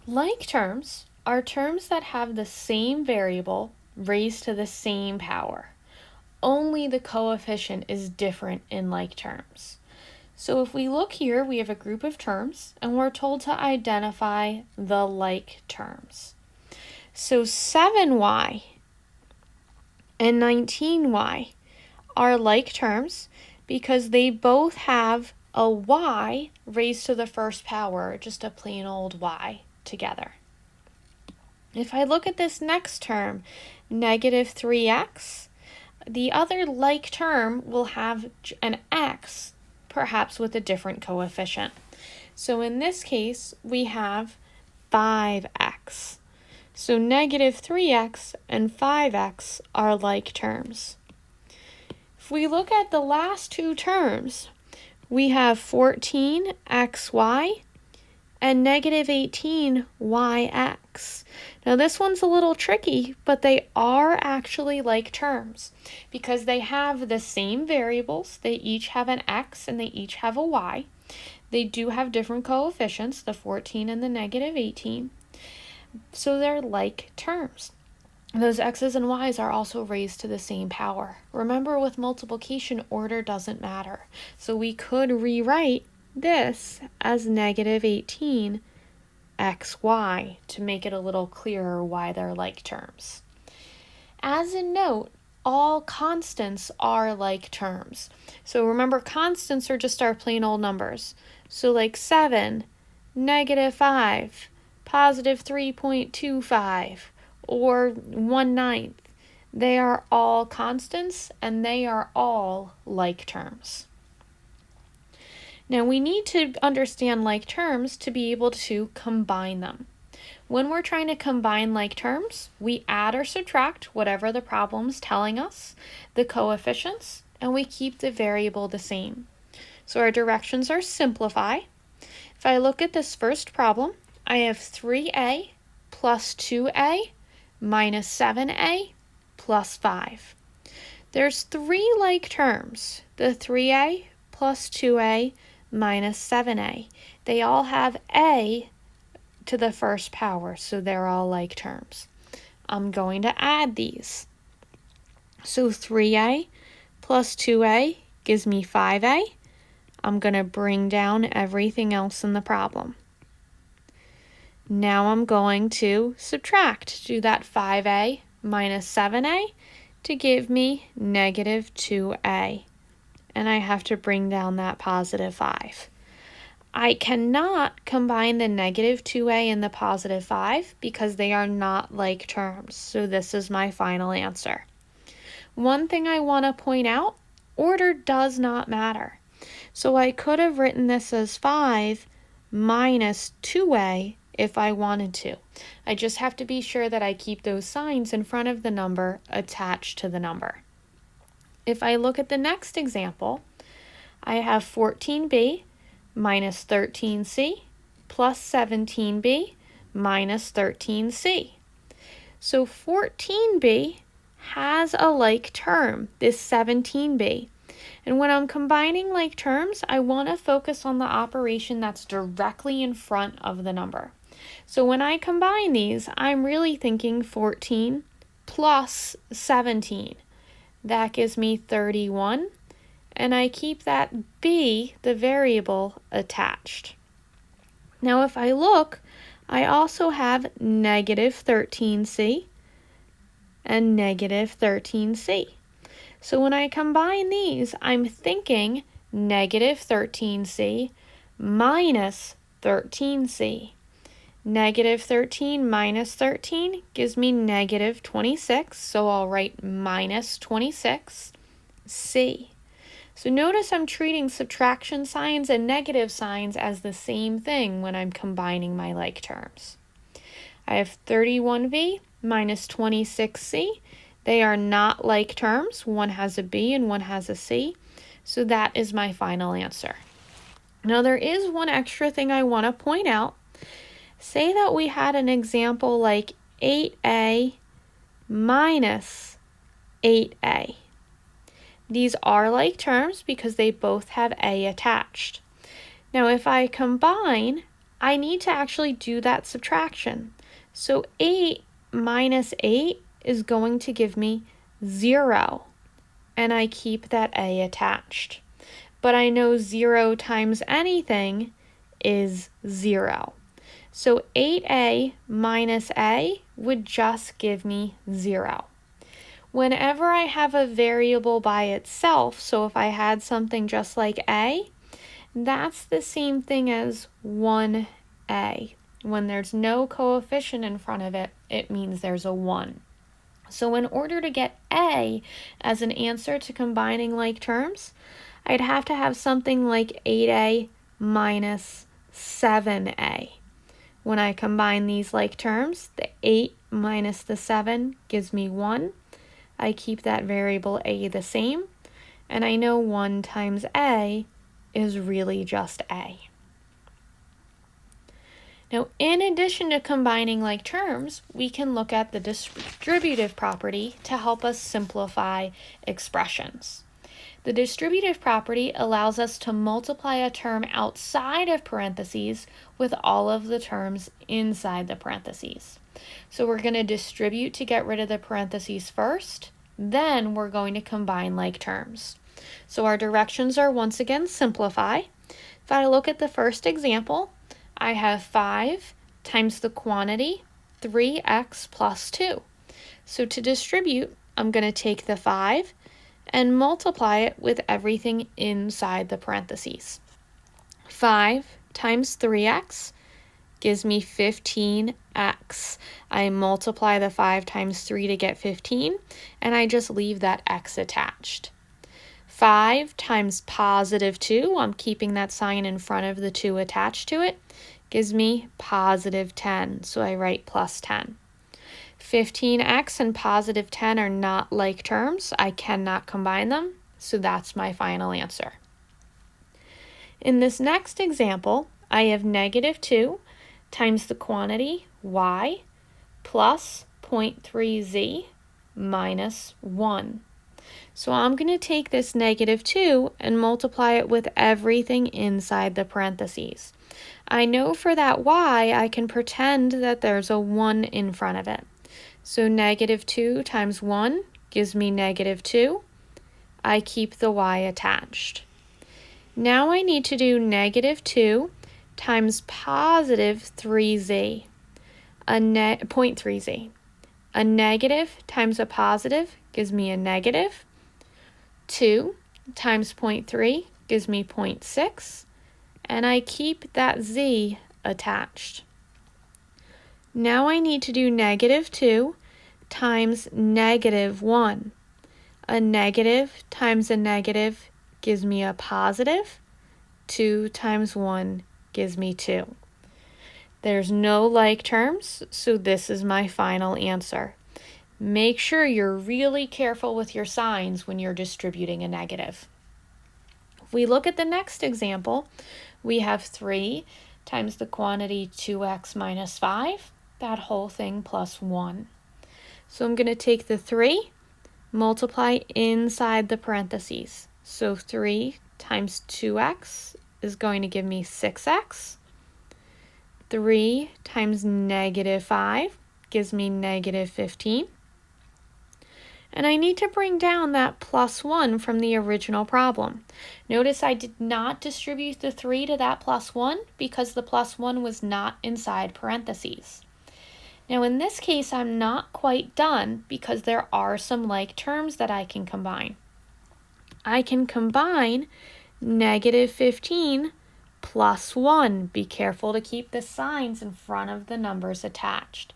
Like terms are terms that have the same variable raised to the same power. Only the coefficient is different in like terms. So if we look here, we have a group of terms, and we're told to identify the like terms. So 7y and 19y are like terms because they both have a y raised to the first power, just a plain old y together. If I look at this next term, negative 3x, the other like term will have an x, perhaps with a different coefficient. So in this case, we have 5x. So negative 3x and 5x are like terms. If we look at the last two terms, we have 14xy and negative 18yx. Now this one's a little tricky, but they are actually like terms because they have the same variables. They each have an x and they each have a y. They do have different coefficients, the 14 and the negative 18. So they're like terms. Those x's and y's are also raised to the same power. Remember, with multiplication, order doesn't matter. So we could rewrite this as negative 18xy to make it a little clearer why they're like terms. As a note, all constants are like terms. So remember, constants are just our plain old numbers. So like 7, negative 5, positive 3.25, or 1/9. They are all constants and they are all like terms. Now we need to understand like terms to be able to combine them. When we're trying to combine like terms, we add or subtract whatever the problem's telling us, the coefficients, and we keep the variable the same. So our directions are simplify. If I look at this first problem, I have 3a plus 2a minus 7a plus 5. There's three like terms, the 3a plus 2a minus 7a. They all have a to the first power, so they're all like terms. I'm going to add these. So 3a plus 2a gives me 5a. I'm going to bring down everything else in the problem. Now I'm going to subtract. Do that 5a minus 7a to give me negative 2a. And I have to bring down that positive 5. I cannot combine the negative 2a and the positive 5 because they are not like terms. So this is my final answer. One thing I want to point out, order does not matter. So I could have written this as 5 minus 2a if I wanted to. I just have to be sure that I keep those signs in front of the number attached to the number. If I look at the next example, I have 14b minus 13c plus 17b minus 13c. So 14b has a like term, this 17b. And when I'm combining like terms, I want to focus on the operation that's directly in front of the number. So when I combine these, I'm really thinking 14 plus 17. That gives me 31, and I keep that b, the variable, attached. Now if I look, I also have negative 13c and negative 13c. So when I combine these, I'm thinking negative 13c minus 13c. Negative 13 minus 13 gives me negative 26, so I'll write minus 26c. So notice I'm treating subtraction signs and negative signs as the same thing when I'm combining my like terms. I have 31v minus 26c. They are not like terms. One has a b and one has a c. So that is my final answer. Now there is one extra thing I want to point out. Say that we had an example like 8a minus 8a. These are like terms because they both have a attached. Now if I combine I need to actually do that subtraction. So 8 minus 8 is going to give me 0, and I keep that a attached. But I know 0 times anything is 0. So 8a minus a would just give me 0. Whenever I have a variable by itself, so if I had something just like a, that's the same thing as 1a. When there's no coefficient in front of it, it means there's a 1. So in order to get a as an answer to combining like terms, I'd have to have something like 8a minus 7a. When I combine these like terms, the 8 minus the 7 gives me 1. I keep that variable a the same, and I know 1 times a is really just a. Now, in addition to combining like terms, we can look at the distributive property to help us simplify expressions. The distributive property allows us to multiply a term outside of parentheses with all of the terms inside the parentheses. So we're going to distribute to get rid of the parentheses first, then we're going to combine like terms. So our directions are once again simplify. If I look at the first example, I have 5 times the quantity 3x plus 2. So to distribute, I'm going to take the 5 and multiply it with everything inside the parentheses. 5 times 3x gives me 15x. I multiply the 5 times 3 to get 15, and I just leave that x attached. 5 times positive 2, I'm keeping that sign in front of the 2 attached to it, gives me positive 10, so I write plus 10. 15x and positive 10 are not like terms. I cannot combine them, so that's my final answer. In this next example, I have negative 2 times the quantity y plus 0.3z minus 1. So I'm going to take this negative 2 and multiply it with everything inside the parentheses. I know for that y, I can pretend that there's a 1 in front of it. So negative 2 times 1 gives me negative 2. I keep the y attached. Now I need to do negative 2 times positive 3z, 0.3z. A negative times a positive gives me a negative. 2 times 0.3 gives me 0.6, and I keep that z attached. Now I need to do negative 2 times negative 1. A negative times a negative gives me a positive. 2 times 1 gives me 2. There's no like terms, so this is my final answer. Make sure you're really careful with your signs when you're distributing a negative. If we look at the next example, we have 3 times the quantity 2x minus 5, that whole thing plus 1. So I'm going to take the 3, multiply inside the parentheses. So 3 times 2x is going to give me 6x. 3 times negative 5 gives me negative 15. And I need to bring down that plus 1 from the original problem. Notice I did not distribute the 3 to that plus 1 because the plus 1 was not inside parentheses. Now in this case, I'm not quite done because there are some like terms that I can combine. I can combine negative 15 plus 1. Be careful to keep the signs in front of the numbers attached.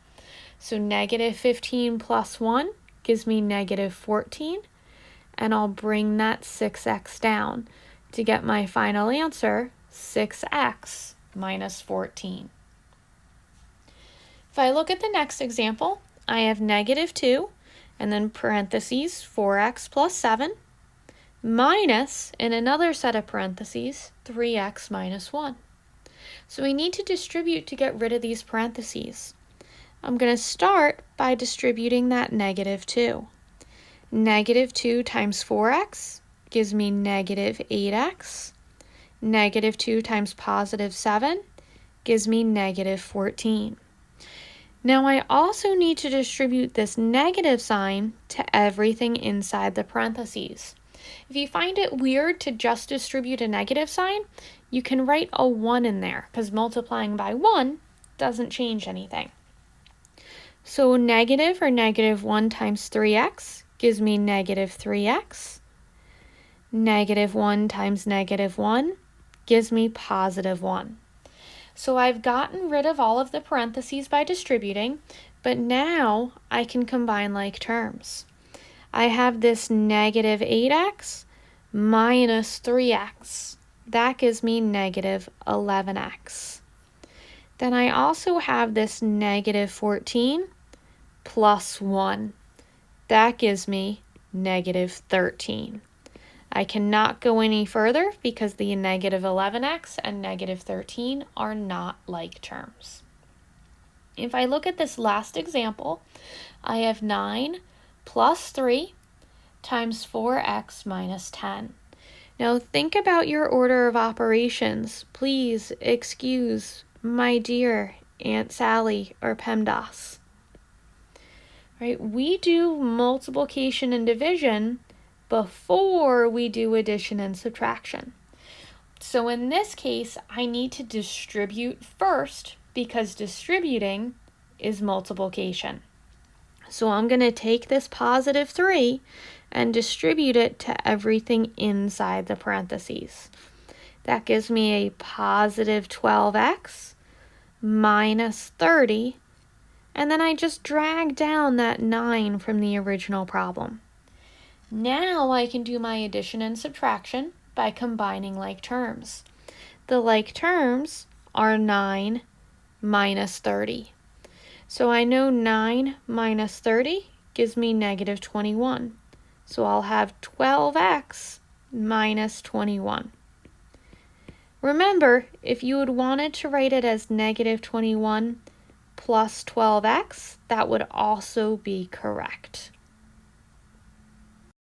So negative 15 plus 1 gives me negative 14, and I'll bring that 6x down to get my final answer, 6x minus 14. If I look at the next example, I have negative 2, and then parentheses 4x plus 7, minus, in another set of parentheses, 3x minus 1. So we need to distribute to get rid of these parentheses. I'm going to start by distributing that negative 2. Negative 2 times 4x gives me negative 8x. Negative 2 times positive 7 gives me negative 14. Now I also need to distribute this negative sign to everything inside the parentheses. If you find it weird to just distribute a negative sign, you can write a 1 in there because multiplying by 1 doesn't change anything. So negative or negative 1 times 3x gives me negative 3x. Negative 1 times negative 1 gives me positive 1. So I've gotten rid of all of the parentheses by distributing, but now I can combine like terms. I have this negative 8x minus 3x. That gives me negative 11x. Then I also have this negative 14 plus 1. That gives me negative 13. I cannot go any further because the negative 11x and negative 13 are not like terms. If I look at this last example, I have 9 plus 3 times 4x minus 10. Now think about your order of operations. Please excuse my dear Aunt Sally or PEMDAS. Right? We do multiplication and division before we do addition and subtraction. So in this case, I need to distribute first because distributing is multiplication. So I'm going to take this positive 3 and distribute it to everything inside the parentheses. That gives me a positive 12x minus 30, and then I just drag down that 9 from the original problem. Now I can do my addition and subtraction by combining like terms. The like terms are 9 minus 30. So I know 9 minus 30 gives me negative 21. So I'll have 12x minus 21. Remember, if you had wanted to write it as negative 21 plus 12x, that would also be correct.